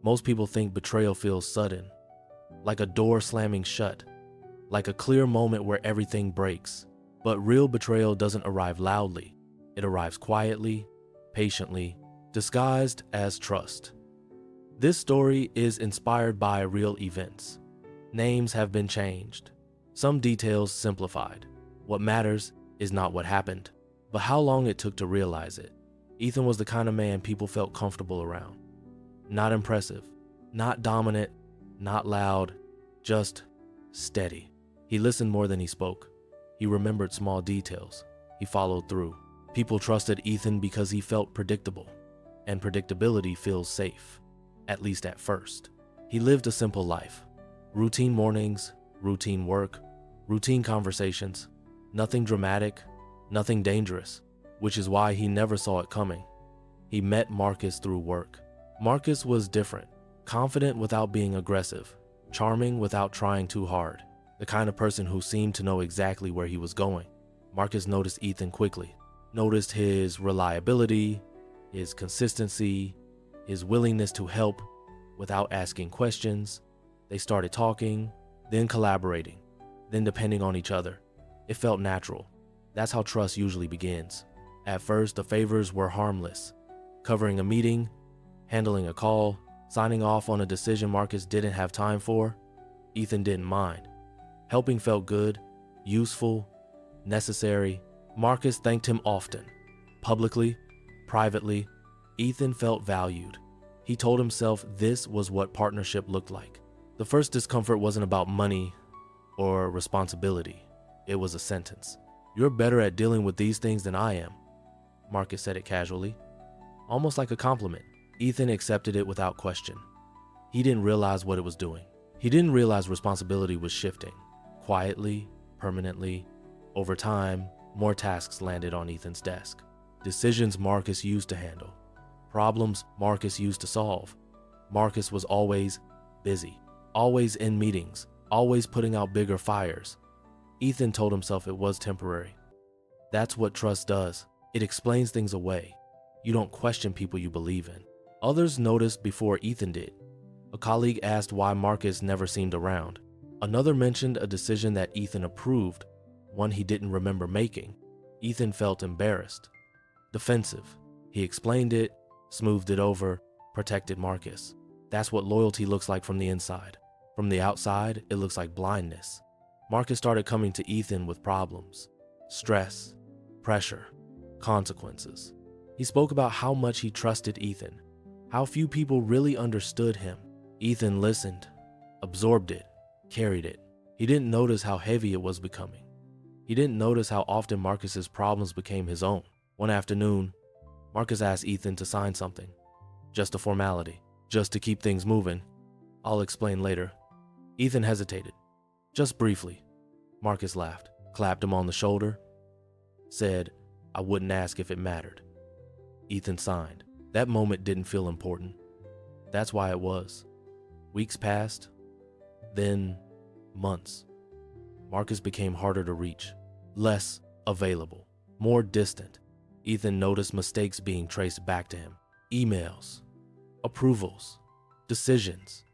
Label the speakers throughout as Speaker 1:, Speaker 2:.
Speaker 1: Most people think betrayal feels sudden, like a door slamming shut, like a clear moment where everything breaks. But real betrayal doesn't arrive loudly. It arrives quietly, patiently, disguised as trust. This story is inspired by real events. Names have been changed, some details simplified. What matters is not what happened, but how long it took to realize it. Ethan was the kind of man people felt comfortable around. Not impressive, not dominant, not loud, just steady. He listened more than he spoke. He remembered small details. He followed through. People trusted Ethan because he felt predictable, and predictability feels safe, at least at first. He lived a simple life. Routine mornings, routine work, routine conversations, nothing dramatic, nothing dangerous, which is why he never saw it coming. He met Marcus through work. Marcus was different, confident without being aggressive, charming without trying too hard, the kind of person who seemed to know exactly where he was going. Marcus noticed Ethan quickly, noticed his reliability, his consistency, his willingness to help without asking questions. They started talking, then collaborating, then depending on each other. It felt natural. That's how trust usually begins. At first, the favors were harmless. Covering a meeting, handling a call, signing off on a decision Marcus didn't have time for. Ethan didn't mind. Helping felt good, useful, necessary. Marcus thanked him often. Publicly, privately, Ethan felt valued. He told himself this was what partnership looked like. The first discomfort wasn't about money or responsibility. It was a sentence. "You're better at dealing with these things than I am." Marcus said it casually, almost like a compliment. Ethan accepted it without question. He didn't realize what it was doing. He didn't realize responsibility was shifting. Quietly, permanently, over time, more tasks landed on Ethan's desk. Decisions Marcus used to handle. Problems Marcus used to solve. Marcus was always busy, always in meetings, always putting out bigger fires. Ethan told himself it was temporary. That's what trust does. It explains things away. You don't question people you believe in. Others noticed before Ethan did. A colleague asked why Marcus never seemed around. Another mentioned a decision that Ethan approved, one he didn't remember making. Ethan felt embarrassed, defensive. He explained it, smoothed it over, protected Marcus. That's what loyalty looks like from the inside. From the outside, it looks like blindness. Marcus started coming to Ethan with problems, stress, pressure, consequences. He spoke about how much he trusted Ethan, how few people really understood him. Ethan listened, absorbed it, carried it. He didn't notice how heavy it was becoming. He didn't notice how often Marcus's problems became his own. One afternoon, Marcus asked Ethan to sign something. Just a formality, just to keep things moving. "I'll explain later." Ethan hesitated, just briefly. Marcus laughed, clapped him on the shoulder, said, "I wouldn't ask if it mattered." Ethan signed. That moment didn't feel important. That's why it was. Weeks passed, then months. Marcus became harder to reach, less available, more distant. Ethan noticed mistakes being traced back to him. Emails, approvals, decisions,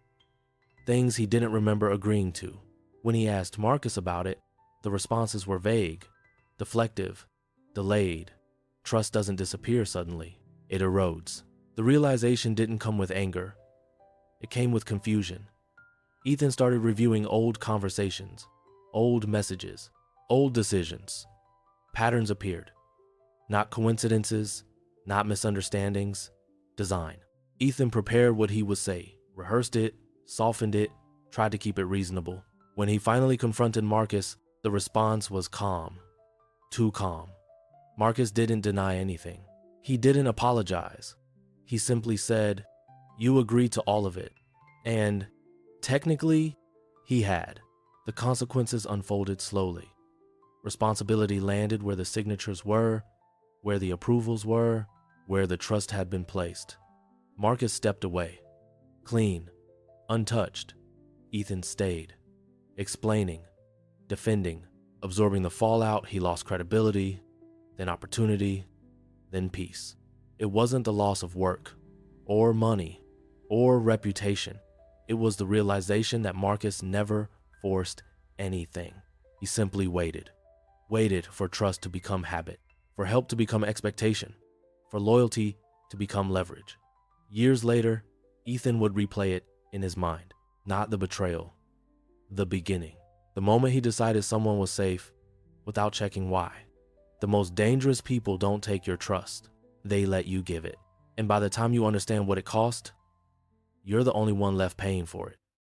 Speaker 1: things he didn't remember agreeing to. When he asked Marcus about it, the responses were vague, deflective, delayed. Trust doesn't disappear suddenly. It erodes. The realization didn't come with anger. It came with confusion. Ethan started reviewing old conversations, old messages, old decisions. Patterns appeared. Not coincidences, not misunderstandings, design. Ethan prepared what he would say, rehearsed it, softened it, tried to keep it reasonable. When he finally confronted Marcus, the response was calm. Too calm. Marcus didn't deny anything. He didn't apologize. He simply said, "You agreed to all of it." And technically, he had. The consequences unfolded slowly. Responsibility landed where the signatures were, where the approvals were, where the trust had been placed. Marcus stepped away, clean, untouched. Ethan stayed, explaining, defending, absorbing the fallout. He lost credibility, then opportunity, then peace. It wasn't the loss of work, or money, or reputation. It was the realization that Marcus never forced anything. He simply waited. Waited for trust to become habit, for help to become expectation, for loyalty to become leverage. Years later, Ethan would replay it in his mind. Not the betrayal, the beginning. The moment he decided someone was safe without checking why. The most dangerous people don't take your trust. They let you give it. And by the time you understand what it cost, you're the only one left paying for it.